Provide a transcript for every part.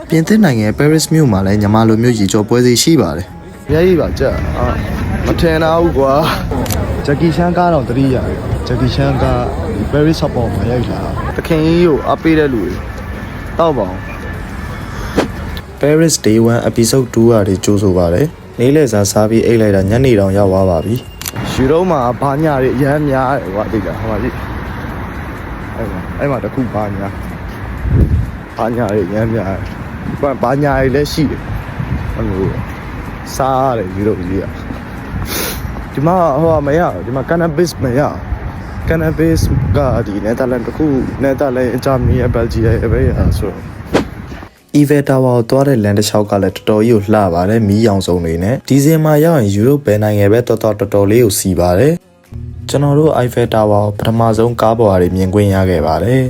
ပြင်သစ်နိုင်ငံ Paris မြို့မှာလည်းညီမလိုမျိုးရေကြောပွဲစီရှိပါတယ်။မျက်ရည်ပါကြမထင်တော့ဘူးကွာ။ဂျက်ကီရှန်ကားတော့တတိရတယ်။ဂျက်ကီရှန်ကားဒီ Paris ဆော့ပေါ်မှာရိုက်လာ။တခင်ကြီးကိုအပေးတဲ့လူတွေတောက်ပါအောင်။ Paris Day 1 Episode 2ကနေကြိုးဆိုပါတယ်။နေ့လည်စာစားပြီးအိတ်လိုက်တာညနေတောင်ရောက်သွားပါပြီ။ယူတော့မှာဘာညာတွေအများများတယ်ကွာသိလားဟိုမှာကြည့်အဲ့မှာတခုဘာညာတွေအများများဘာညာတွေလည်းရှိတယ်အဲ့လိုစားရတယ်ယူတော့ကြီးอ่ะဒီမှာဟိုမရဒီမှာ cannabis မရ cannabis ကဒီနယ်သာလန်တခုနယ်သာလန်ဂျာမနီဘယ်လ်ဂျီယံပဲရဆိုEiffel Tower ကိုသွားတဲ့လမ်းတစ်လျှောက်ကလည်းတော်တော်ကြီးကိုလှပါတယ်မီးရောင်စုံတွေနဲ့ဒီဇင်မှာရောက်ရင်ယူရိုပယ်နိုင်ငံပဲတော်တော်လေးကိုစီပါတယ်ကျွန်တော်တို့ Eiffel Tower ကိုပထမဆုံးကားပေါ်ကနေမြင်ခွင့်ရခဲ့ပါတယ်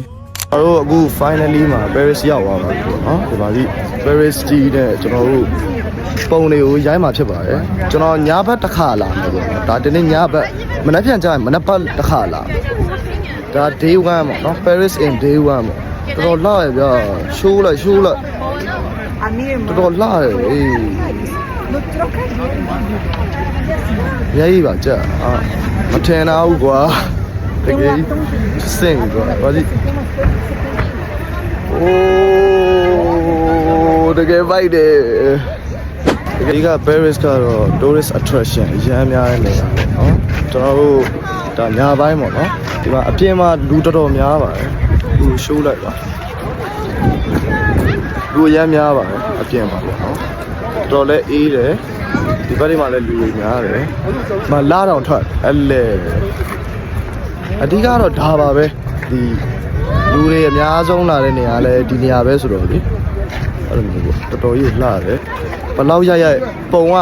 ကျွန်တော်တို့အခု finally မှာ Paris ရောက်သွားပါပြီပေါ့နော်ဒီမှာကြီး Paris ကြီးတဲ့ကျွန်တော်တို့ပုံတွေကိုရိုက်မှာဖြစ်ပါတယ်ကျွန်တော်ညဘက်တစ်ခါလာမယ်ပေါ့နော်ဒါဒီနေ့ညဘက်မနက်ဖြန်ကျရင်မနက်ပတ်တစ်ခါလာဒါ day 1ပေါ့နော် Paris in day 1ပေါ့တော်လာရဗျာရှိုးလိုက်တော်လာရအေးရိုက်ပါကြမထင်တော့ဘူးကွာတကယ်စင်ကွာဘာကြီးအိုးတကယ်ဖိုက်တယ်ဒီက Paris ကတော့ tourist attraction အများများနေနေတာနော်ကျွန်တော်တို့ဒါညပိုင်းပေါ့နော်ဒီမှာအပြင်မှာလူတော်များပါတယ်ဟိုရှိုးလိုက်ပါလူရမ်းများပါတယ်အပြင်မှာပေါ့နော်တော်လဲအေးတယ်ဒီဘက်မှာလည်းလူတွေများတယ်မလာတော့ထွက်အဲ့လေအဓိကတော့ဒါပါပဲဒီလူတွေအများဆုံးလာတဲ့နေရာလဲဒီနေရာပဲဆိုတော့လေအဲ့လိုမျိုးပေါ့တော်တော်ကြီးလှတယ်ဘလောက်ရပုံက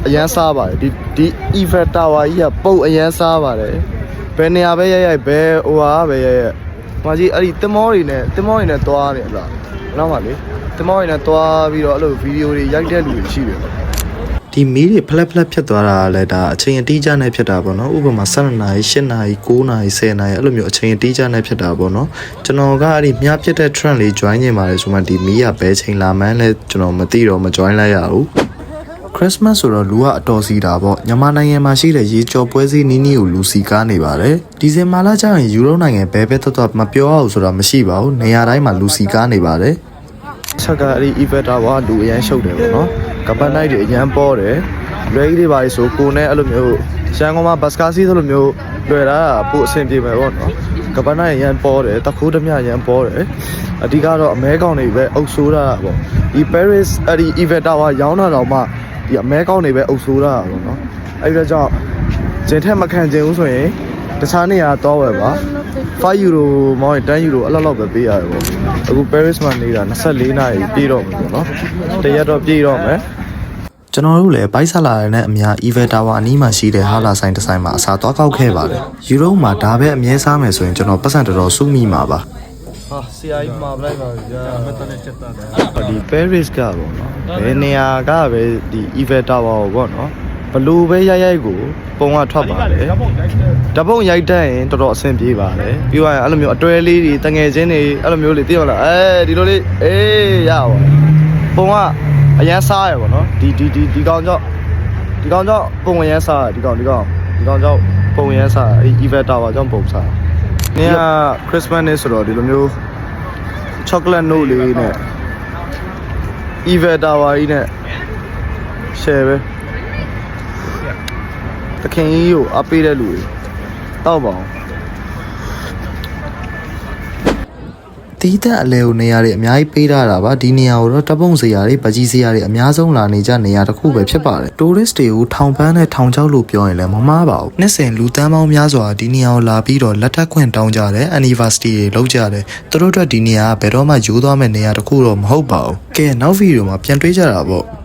အရန်စားပါတယ်ဒီ Eiffel Tower ကြီးကပုံအရန်စားပါတယ်ဘယ်နေရာပဲရိုက်ဘယ်ဟိုဟာပဲရိုက်မာကြီးအဲ့ဒီတင်မောတွေနဲ့သွားနေလားနောက်မှလေတင်မောတွေနဲ့သွားပြီးတော့အဲ့လိုဗီဒီယိုတွေရိုက်တဲ့လူတွေရှိတယ်ဒီမီးတွေဖလက်ဖြတ်သွားတာလည်းဒါအချိန်အတိအကျနဲ့ဖြစ်တာပေါ့နော်ဥပမာ7နာရီ8နာရီ9နာရီ10နာရီအဲ့လိုမျိုးအချိန်အတိအကျနဲ့ဖြစ်တာပေါ့နော်ကျွန်တော်ကအဲ့ဒီမြဖြစ်တဲ့ trend လေး join နေပါတယ်ဆိုမှဒီမီးကဘယ်ချိန်လာမှန်းလဲကျွန်တော်မသိတော့မ join လိုက်ရဘူးChristmas ဆိုတော့လူကအတော်စီတာပေါ့မြန်မာနိုင်ငံမှာရှိတဲ့ရေကြောပွဲစည်းနီးနီးကိုလူစီကားနေပါတယ်ဒီဇင်ဘာလကျရင်ယူရိုနိုင်ငံဘယ်ဘက်တော့မပြောအောင်ဆိုတာမရှိပါဘူးနေရာတိုင်းမှာလူစီကားနေပါတယ်ချက်ကအဲ့ဒီ Eiffel Tower လူအရန်ရှုပ်တယ်ပေါ့နော်ကပတ်နိုင်တွေအရန်ပေါ်တယ်လွယ်ကြီးတွေပါဆိုကိုနဲ့အဲ့လိုမျိုးရှမ်းကောင်မှာဘတ်စကားစီးဆိုလိုမျိုးလွယ်တာပို့အဆင်ပြေမယ်ပေါ့နော်ကပတ်နိုင်အရန်ပေါ်တယ်တခိုးဓမြအရန်ပေါ်တယ်အဓိကတော့အမဲကောင်တွေပဲအုပ်ဆိုးတာပေါ့ဒီ Paris အဲ့ဒီ Eiffel Tower ရောင်းတာတော့မှဒီအမဲကောင်းတွေပဲအုပ်ဆိုးတာပေါ့နော်အဲ့ဒါကြောင့်ကျင်ထက်မခံကျင်ဘူးဆိုရင်တခြားနေရာတော့ဝယ်ပါ5 euro မောင်းရင်10 euro အဲ့လောက်ပဲပေးရတယ်ပေါ့အခု Paris မှာနေတာ24နာရီပြည့်တော့မယ်ပေါ့နော်တရက်တော့ပြည့်တော့မယ်ကျွန်တော်တို့လည်းဘိုက်ဆလာနဲ့အများ Eiffel Tower အနီးမှာရှိတဲ့ဟာလာဆိုင်တစ်ဆိုင်မှာအစားသွားကောက်ခဲ့ပါတယ်ယူရိုမှာဒါပဲအမြဲစားမယ်ဆိုရင်ကျွန်တော်ပတ်စံတော်စုမိမှာပါဟာဆရာကြီးမှာပလိုက်ပါဗျာမတနဲ့ချက်တာဒီ Paris ကပေါ့နော်ဘယ်နေရာကပဲဒီ Eiffel Tower ပေါ့နော်ဘလို့ပဲရိုက်ကိုပုံကထွက်ပါတယ်တပုံရိုက်တတ်ရင်တော်တော်အဆင်ပြေပါတယ်ပြီးတော့အဲ့လိုမျိုးအတွဲလေးတွေတငယ်ချင်းတွေအဲ့လိုမျိုးလေးသိရလားဒီလိုလေးအေးရပါပုံကအရန်စားရပေါ့နော်ဒီကောင်ကြောင့်ပုံအရန်စားဒီကောင်ကြောင့်ပုံအရန်စားအဲ့ Eiffel Tower ကြောင့်ပုံစားနေက Christmas နဲ့ဆိုတော့ဒီလိုမျိုး chocolate note လေးနဲ့ Eiffel Tower ကြီးနဲ့ share ပဲတခင်ကြီးကိုအပေးတဲ့လူတွေတောက်ပါအောင်တီးတဲ့အလဲကိုနေရာတွေအများကြီးပေးထားတာပါဒီနေရာကိုတော့တပုံစရာတွေပကြီးစရာတွေအများဆုံးလာနေကြနေရာတစ်ခုပဲဖြစ်ပါတယ် tourist တွေကိုထောင်ပန်းနဲ့ထောင်ချောက်လို့ပြောရင်လည်းမမှားပါဘူးနှစ်စဉ်လူတန်းပေါင်းများစွာဒီနေရာကိုလာပြီးတော့လက်ထပ်ခွင့်တောင်းကြတယ် anniversary တွေလုပ်ကြတယ်သူတို့အတွက်ဒီနေရာကဘယ်တော့မှယူသွားမယ့်နေရာတစ်ခုတော့မဟုတ်ပါဘူးကဲနောက်ဗီဒီယိုမှာပြန်တွေ့ကြတာပေါ့